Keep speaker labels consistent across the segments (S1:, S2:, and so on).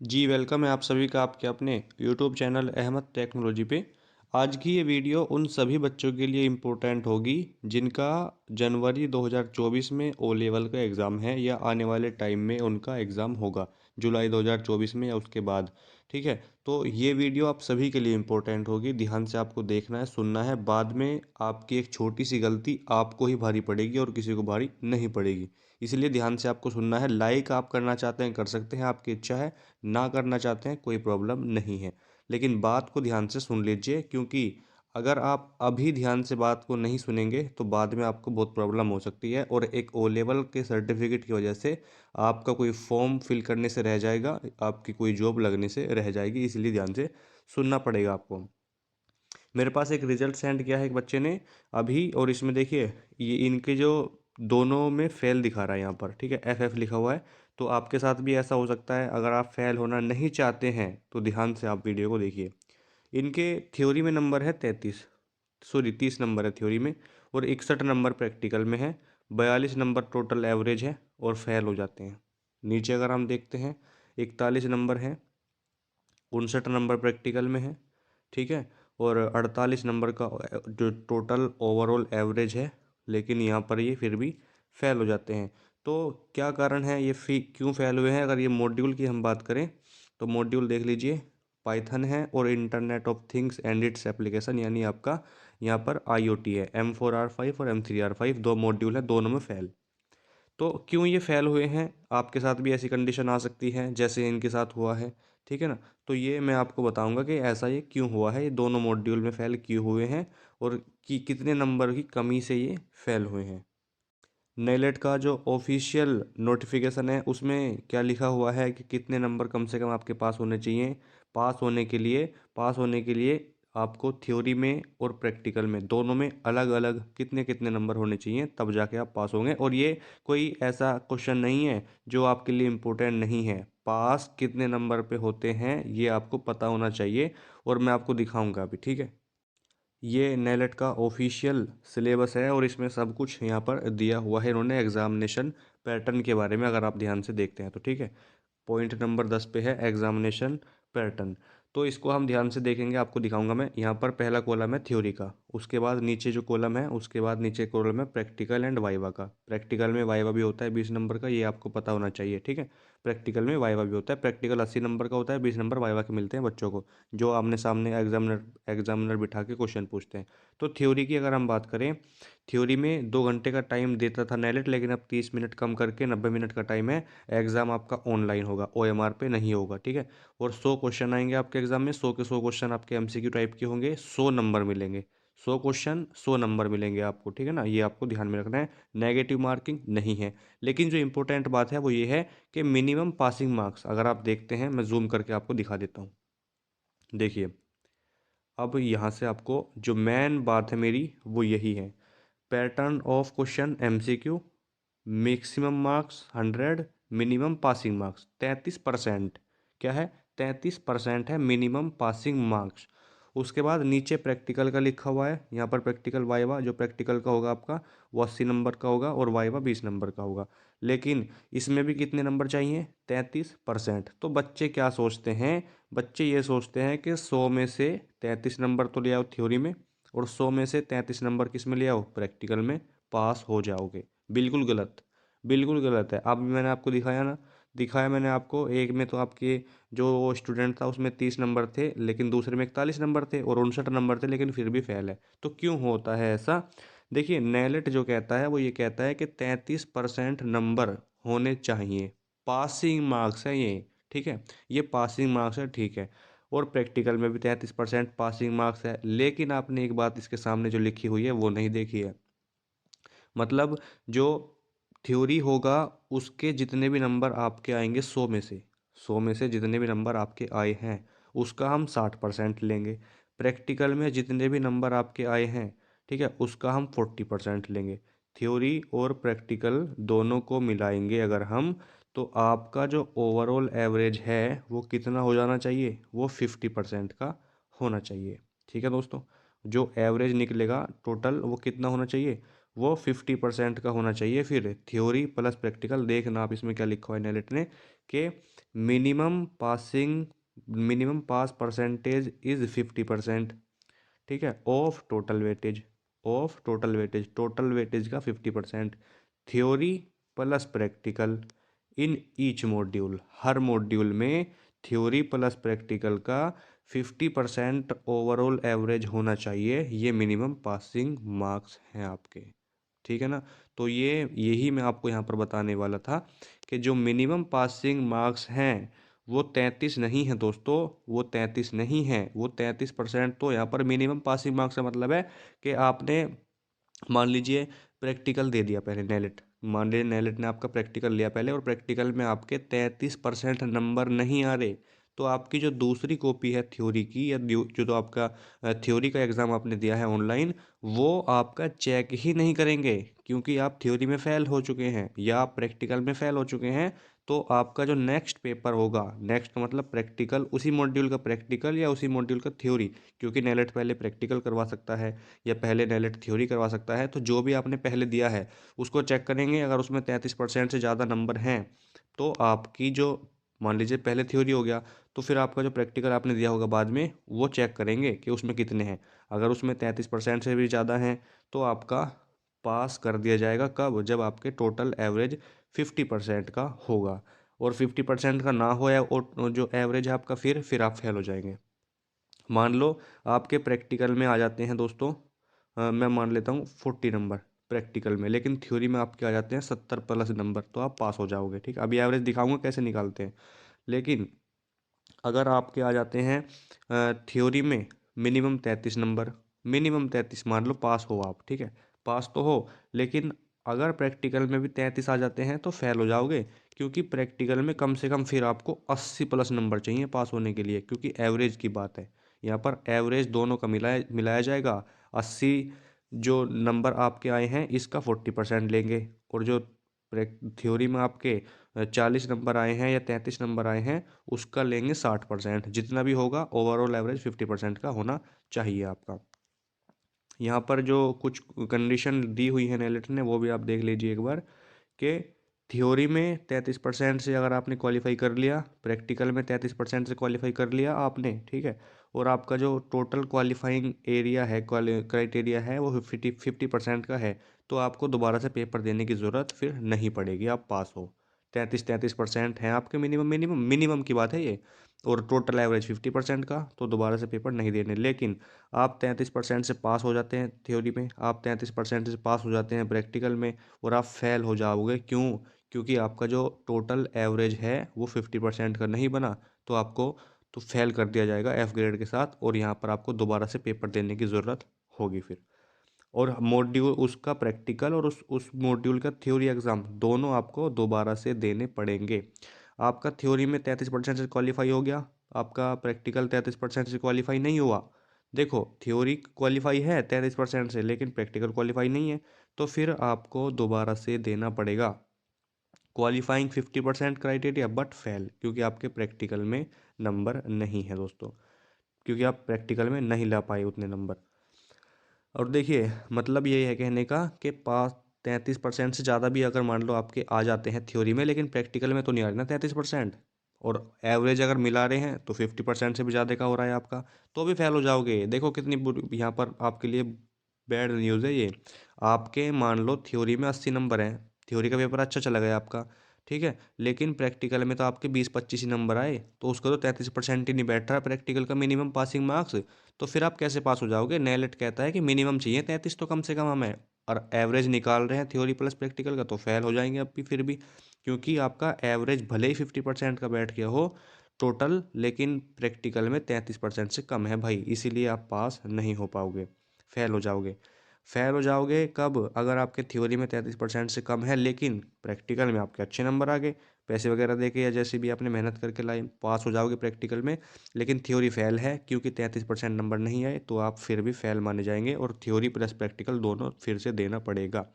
S1: जी welcome है आप सभी का आपके अपने यूट्यूब चैनल अहमद टेक्नोलॉजी पे। आज की ये वीडियो उन सभी बच्चों के लिए इम्पोर्टेंट होगी जिनका जनवरी 2024 में ओ लेवल का एग्ज़ाम है या आने वाले टाइम में उनका एग्ज़ाम होगा जुलाई 2024 में या उसके बाद। ठीक है, तो ये वीडियो आप सभी के लिए इम्पोर्टेंट होगी, ध्यान से आपको देखना है, सुनना है। बाद में आपकी एक छोटी सी गलती आपको ही भारी पड़ेगी और किसी को भारी नहीं पड़ेगी, इसलिए ध्यान से आपको सुनना है। लाइक आप करना चाहते हैं कर सकते हैं, आपकी इच्छा है। ना करना चाहते हैं कोई प्रॉब्लम नहीं है, लेकिन बात को ध्यान से सुन लीजिए, क्योंकि अगर आप अभी ध्यान से बात को नहीं सुनेंगे तो बाद में आपको बहुत प्रॉब्लम हो सकती है और एक ओ लेवल के सर्टिफिकेट की वजह से आपका कोई फॉर्म फिल करने से रह जाएगा, आपकी कोई जॉब लगने से रह जाएगी, इसलिए ध्यान से सुनना पड़ेगा आपको। मेरे पास एक रिजल्ट सेंड किया है एक बच्चे ने अभी, और इसमें देखिए ये इनके जो दोनों में फेल दिखा रहा है यहाँ पर, ठीक है, एफ एफ लिखा हुआ है। तो आपके साथ भी ऐसा हो सकता है। अगर आप फेल होना नहीं चाहते हैं तो ध्यान से आप वीडियो को देखिए। इनके थ्योरी में नंबर है 30 नंबर है थ्योरी में, और 61 नंबर प्रैक्टिकल में है। 42 नंबर टोटल एवरेज है और फेल हो जाते हैं। नीचे अगर हम देखते हैं 41 नंबर है, 59 नंबर प्रैक्टिकल में है, ठीक है, और 48 नंबर का जो टोटल ओवरऑल एवरेज है, लेकिन यहाँ पर ये फिर भी फेल हो जाते हैं। तो क्या कारण है ये क्यों फेल हुए हैं? अगर ये मॉड्यूल की हम बात करें तो मॉड्यूल देख लीजिए, पाइथन है और internet of things and its application, यानी आपका यहाँ पर आईओटी है। M4R5 और M3R5 दो मॉड्यूल है, दोनों में फेल। तो क्यों ये फेल हुए हैं? आपके साथ भी ऐसी कंडीशन आ सकती है जैसे इनके साथ हुआ है, ठीक है ना। तो ये मैं आपको बताऊंगा कि ऐसा ये क्यों हुआ है, ये दोनों मॉड्यूल में फेल क्यों हुए हैं और कितने नंबर की कमी से ये फेल हुए हैं। नेलेट का जो ऑफिशियल नोटिफिकेशन है उसमें क्या लिखा हुआ है कि कितने नंबर कम से कम आपके पास होने चाहिए। पास होने के लिए आपको थ्योरी में और प्रैक्टिकल में दोनों में अलग अलग कितने कितने नंबर होने चाहिए, तब जाके आप पास होंगे। और ये कोई ऐसा क्वेश्चन नहीं है जो आपके लिए इम्पोर्टेंट नहीं है। पास कितने नंबर पे होते हैं ये आपको पता होना चाहिए, और मैं आपको दिखाऊंगा अभी, ठीक है। ये नेलेट का ऑफिशियल सिलेबस है और इसमें सब कुछ यहाँ पर दिया हुआ है इन्होंने एग्जामिनेशन पैटर्न के बारे में, अगर आप ध्यान से देखते हैं तो, ठीक है। पॉइंट नंबर 10 पे है एग्जामिनेशन पैटर्न। तो इसको हम ध्यान से देखेंगे, आपको दिखाऊंगा मैं। यहाँ पर पहला कॉलम है थ्योरी का, उसके बाद नीचे जो कॉलम है उसके बाद नीचे कॉलम है प्रैक्टिकल एंड वाइवा का। प्रैक्टिकल में वाइवा भी होता है 20 नंबर का, ये आपको पता होना चाहिए, ठीक है। प्रैक्टिकल में वाइवा भी होता है। प्रैक्टिकल 80 नंबर का होता है, 20 नंबर वाइवा के मिलते हैं बच्चों को, जो आमने सामने एग्जामिनर बिठा के क्वेश्चन पूछते हैं। तो थ्योरी की अगर हम बात करें, थ्योरी में 2 घंटे का टाइम देता था नेलेट, लेकिन अब 30 मिनट कम करके 90 मिनट का टाइम है। एग्ज़ाम आपका ऑनलाइन होगा, OMR पे नहीं होगा, ठीक है। और 100 क्वेश्चन आएंगे आपके एग्जाम में, 100 के 100 क्वेश्चन आपके MCQ टाइप के होंगे, 100 नंबर मिलेंगे। 100 क्वेश्चन 100 नंबर मिलेंगे आपको, ठीक है ना, ये आपको ध्यान में रखना है। नेगेटिव मार्किंग नहीं है। लेकिन जो इंपॉर्टेंट बात है वो ये है कि मिनिमम पासिंग मार्क्स, अगर आप देखते हैं, मैं जूम करके आपको दिखा देता हूँ। देखिए, अब यहाँ से आपको जो मेन बात है मेरी वो यही है। Pattern of question MCQ, maximum marks 100, minimum passing marks 33%। क्या है? 33% है मिनिमम पासिंग मार्क्स। उसके बाद नीचे प्रैक्टिकल का लिखा हुआ है, यहाँ पर प्रैक्टिकल वाइवा, जो प्रैक्टिकल का होगा आपका वो 80 नंबर का होगा और वाइवा 20 नंबर का होगा। लेकिन इसमें भी कितने नंबर चाहिए? 33%। तो बच्चे क्या सोचते हैं? बच्चे ये सोचते हैं कि 100 में से 33 नंबर तो ले आओ थ्योरी में, और 100 में से 33 नंबर किस में ले आओ? प्रैक्टिकल में, पास हो जाओगे। बिल्कुल गलत, बिल्कुल गलत है। अब मैंने आपको दिखाया ना, दिखाया मैंने आपको। एक में तो आपके जो स्टूडेंट था उसमें 30 नंबर थे, लेकिन दूसरे में 41 नंबर थे, और 59 नंबर थे, लेकिन फिर भी फेल है। तो क्यों होता है ऐसा? देखिए, नेलेट जो कहता है वो ये कहता है कि 33% नंबर होने चाहिए, पासिंग मार्क्स है ये, ठीक है। ये पासिंग मार्क्स है, ठीक है। और प्रैक्टिकल में भी 33% पासिंग मार्क्स है, लेकिन आपने एक बात इसके सामने जो लिखी हुई है वो नहीं देखी है। मतलब जो थ्योरी होगा उसके जितने भी नंबर आपके आएंगे 100 में से जितने भी नंबर आपके आए हैं उसका हम 60% लेंगे। प्रैक्टिकल में जितने भी नंबर आपके आए हैं, ठीक है, उसका हम 40% लेंगे। थ्योरी और प्रैक्टिकल दोनों को मिलाएंगे अगर हम, तो आपका जो ओवरऑल एवरेज है वो कितना हो जाना चाहिए? वो 50% का होना चाहिए, ठीक है दोस्तों। जो एवरेज निकलेगा टोटल वो कितना होना चाहिए? वो 50% का होना चाहिए। फिर थ्योरी प्लस प्रैक्टिकल, देखना आप इसमें क्या लिखा हुआ है नेलेट ने कि मिनिमम पास परसेंटेज इज 50%, ठीक है, टोटल वेटेज का 50%। Theory plus practical in each module, her module में थ्योरी प्लस प्रैक्टिकल का 50% ओवरऑल एवरेज होना चाहिए। ये मिनिमम पासिंग मार्क्स हैं आपके, ठीक है ना। तो यही मैं आपको यहाँ पर बताने वाला था कि जो मिनिमम पासिंग मार्क्स हैं वो 33 नहीं है दोस्तों, वो 33 नहीं है, वो 33%। तो यहाँ पर मिनिमम पासिंग मार्क्स का मतलब है कि आपने, मान लीजिए प्रैक्टिकल दे दिया पहले नेलेट, मान लीजिए नेलेट ने आपका प्रैक्टिकल लिया पहले और प्रैक्टिकल में आपके 33% नंबर नहीं आ रहे, तो आपकी जो दूसरी कॉपी है थ्योरी की, या जो तो आपका थ्योरी का एग्ज़ाम आपने दिया है ऑनलाइन, वो आपका चेक ही नहीं करेंगे, क्योंकि आप थ्योरी में फ़ेल हो चुके हैं या आप प्रैक्टिकल में फ़ेल हो चुके हैं। तो आपका जो नेक्स्ट पेपर होगा, नेक्स्ट मतलब प्रैक्टिकल, उसी मॉड्यूल का प्रैक्टिकल या उसी मॉड्यूल का थ्योरी, क्योंकि नेलेट पहले प्रैक्टिकल करवा सकता है या पहले नेलेट थ्योरी करवा सकता है, तो जो भी आपने पहले दिया है उसको चेक करेंगे। अगर उसमें 33% से ज़्यादा नंबर हैं तो आपकी जो, मान लीजिए पहले थ्योरी हो गया, तो फिर आपका जो प्रैक्टिकल आपने दिया होगा बाद में वो चेक करेंगे कि उसमें कितने हैं। अगर उसमें 33% से भी ज़्यादा हैं तो आपका पास कर दिया जाएगा। कब? जब आपके टोटल एवरेज 50% का होगा, और 50% का ना हो या और जो एवरेज है आपका, फिर आप फेल हो जाएंगे। मान लो आपके प्रैक्टिकल में आ जाते हैं दोस्तों, मैं मान लेता हूँ 40 नंबर प्रैक्टिकल में, लेकिन थ्योरी में आपके आ जाते हैं 70+ नंबर, तो आप पास हो जाओगे, ठीक है। अभी एवरेज दिखाऊंगा कैसे निकालते हैं। लेकिन अगर आपके आ जाते हैं थ्योरी में मिनिमम 33 मान लो, पास हो आप, ठीक है, पास तो हो, लेकिन अगर प्रैक्टिकल में भी 33 आ जाते हैं तो फेल हो जाओगे, क्योंकि प्रैक्टिकल में कम से कम फिर आपको 80+ नंबर चाहिए पास होने के लिए, क्योंकि एवरेज की बात है यहाँ पर। एवरेज दोनों का मिलाया मिलाया जाएगा। 80 जो नंबर आपके आए हैं इसका 40% लेंगे, और जो थ्योरी में आपके 40 नंबर आए हैं या 33 नंबर आए हैं उसका लेंगे 60%। जितना भी होगा ओवरऑल एवरेज 50% का होना चाहिए आपका। यहाँ पर जो कुछ कंडीशन दी हुई है नेलेट ने वो भी आप देख लीजिए एक बार, कि थ्योरी में 33% से अगर आपने क्वालिफाई कर लिया, प्रैक्टिकल में 33% से क्वालिफाई कर लिया आपने, ठीक है, और आपका जो टोटल क्वालिफाइंग एरिया है, क्राइटेरिया है, वो 50% का है, तो आपको दोबारा से पेपर देने की ज़रूरत फिर नहीं पड़ेगी, आप पास हो। 33% हैं आपके मिनिमम की बात है ये, और टोटल एवरेज 50% का, तो दोबारा से पेपर नहीं देने। लेकिन आप 33% से पास हो जाते हैं थ्योरी में, आप 33% से पास हो जाते हैं प्रैक्टिकल में, और आप फेल हो जाओगे। क्यों? क्योंकि आपका जो टोटल एवरेज है वो 50% का नहीं बना, तो आपको तो फेल कर दिया जाएगा एफ ग्रेड के साथ, और यहाँ पर आपको दोबारा से पेपर देने की ज़रूरत होगी फिर। और मॉड्यूल उसका प्रैक्टिकल और उस मॉड्यूल का थ्योरी एग्ज़ाम दोनों आपको दोबारा से देने पड़ेंगे। आपका थ्योरी में 33% से क्वालिफाई हो गया, आपका प्रैक्टिकल 33% से क्वालिफाई नहीं हुआ। देखो, थ्योरी क्वालिफाई है 33% से, लेकिन प्रैक्टिकल क्वालिफाई नहीं है, तो फिर आपको दोबारा से देना पड़ेगा। क्वालिफाइंग 50% क्राइटेरिया बट फेल, क्योंकि आपके प्रैक्टिकल में नंबर नहीं है दोस्तों, क्योंकि आप प्रैक्टिकल में नहीं ला पाए उतने नंबर। और देखिए, मतलब यही है कहने का कि पास 33% से ज़्यादा भी अगर मान लो आपके आ जाते हैं थ्योरी में, लेकिन प्रैक्टिकल में तो नहीं आ रहे ना 33%, और एवरेज अगर मिला रहे हैं तो 50% से भी ज़्यादा का हो रहा है आपका, तो भी फेल हो जाओगे। देखो कितनी बुरी यहाँ पर आपके लिए बैड न्यूज़ है ये। आपके मान लो थ्योरी में 80 नंबर हैं, थ्योरी का पेपर अच्छा चला गया आपका, ठीक है, लेकिन प्रैक्टिकल में तो आपके 20-25 ही नंबर आए, तो उसका तो 33% ही नहीं बैठ रहा प्रैक्टिकल का मिनिमम पासिंग मार्क्स। तो फिर आप कैसे पास हो जाओगे? नेलेट कहता है कि मिनिमम चाहिए 33 तो कम से कम हमें, और एवरेज निकाल रहे हैं थ्योरी प्लस प्रैक्टिकल का, तो फेल हो जाएंगे अब भी फिर भी, क्योंकि आपका एवरेज भले ही 50% का बैठ गया हो टोटल, लेकिन प्रैक्टिकल में 33% से कम है भाई, इसीलिए आप पास नहीं हो पाओगे, फेल हो जाओगे। फेल हो जाओगे कब? अगर आपके थ्योरी में 33% से कम है, लेकिन प्रैक्टिकल में आपके अच्छे नंबर आ गए, पैसे वगैरह दे के या जैसे भी आपने मेहनत करके लाए, पास हो जाओगे प्रैक्टिकल में। लेकिन थ्योरी फेल है क्योंकि 33% नंबर नहीं आए, तो आप फिर भी फेल माने जाएंगे, और थ्योरी प्लस प्रैक्टिकल दोनों फिर से देना पड़ेगा।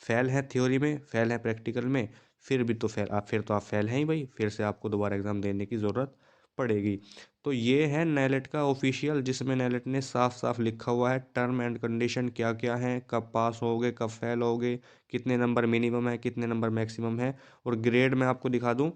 S1: फेल है थ्योरी में, फेल है प्रैक्टिकल में, फिर भी तो फेल, आप फिर तो आप फेल हैं ही भाई, फिर से आपको दोबारा एग्ज़ाम देने की ज़रूरत पड़ेगी। तो ये है नेलेट का ऑफिशियल, जिसमें नेलेट ने साफ साफ लिखा हुआ है टर्म एंड कंडीशन क्या क्या है, कब पास होगे कब फेल होगे, कितने नंबर मिनिमम है कितने नंबर मैक्सिमम है। और ग्रेड में आपको दिखा दूं,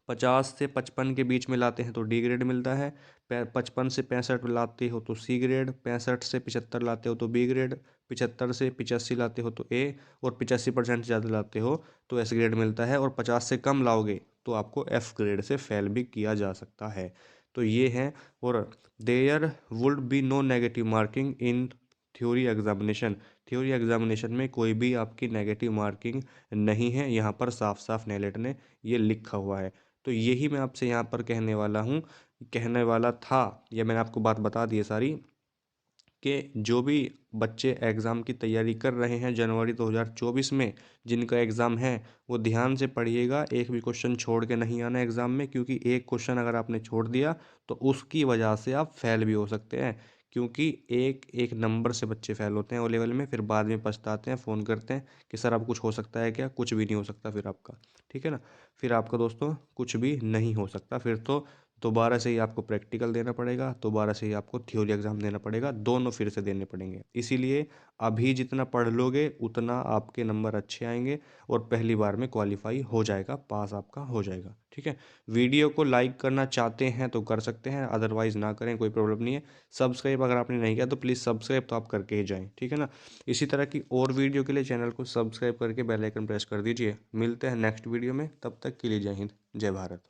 S1: 50 से 55 के बीच में लाते हैं तो डी ग्रेड मिलता है, 55 से 65 लाते हो तो सी ग्रेड, 65 से 75 लाते हो तो बी ग्रेड, 75 से 85 लाते हो तो ए, और 85% से ज़्यादा लाते हो तो एस ग्रेड मिलता है, और 50 से कम लाओगे तो आपको एफ ग्रेड से फेल भी किया जा सकता है। तो ये है। और there would be no negative marking in theory examination, theory examination में कोई भी आपकी नेगेटिव मार्किंग नहीं है, यहाँ पर साफ साफ नेलेट ने ये लिखा हुआ है। तो यही मैं आपसे यहाँ पर कहने वाला हूँ, कहने वाला था, या मैंने आपको बात बता दी है सारी, कि जो भी बच्चे एग्ज़ाम की तैयारी कर रहे हैं जनवरी 2024 में, जिनका एग्ज़ाम है, वो ध्यान से पढ़िएगा, एक भी क्वेश्चन छोड़ के नहीं आना एग्ज़ाम में, क्योंकि एक क्वेश्चन अगर आपने छोड़ दिया तो उसकी वजह से आप फेल भी हो सकते हैं। क्योंकि एक एक नंबर से बच्चे फेल होते हैं ओ लेवल में, फिर बाद में पछताते हैं, फ़ोन करते हैं कि सर अब कुछ हो सकता है क्या, कुछ भी नहीं हो सकता फिर आपका, ठीक है ना। फिर आपका दोस्तों कुछ भी नहीं हो सकता, फिर तो दोबारा से ही आपको प्रैक्टिकल देना पड़ेगा, दोबारा से ही आपको थ्योरी एग्ज़ाम देना पड़ेगा, दोनों फिर से देने पड़ेंगे। इसीलिए अभी जितना पढ़ लोगे उतना आपके नंबर अच्छे आएंगे और पहली बार में क्वालिफाई हो जाएगा, पास आपका हो जाएगा, ठीक है। वीडियो को लाइक करना चाहते हैं तो कर सकते हैं, अदरवाइज़ ना करें, कोई प्रॉब्लम नहीं है। सब्सक्राइब अगर आपने नहीं किया तो प्लीज़ सब्सक्राइब तो आप करके ही जाएँ, ठीक है ना। इसी तरह की और वीडियो के लिए चैनल को सब्सक्राइब करके बेल आइकन प्रेस कर दीजिए। मिलते हैं नेक्स्ट वीडियो में, तब तक के लिए जय हिंद, जय भारत।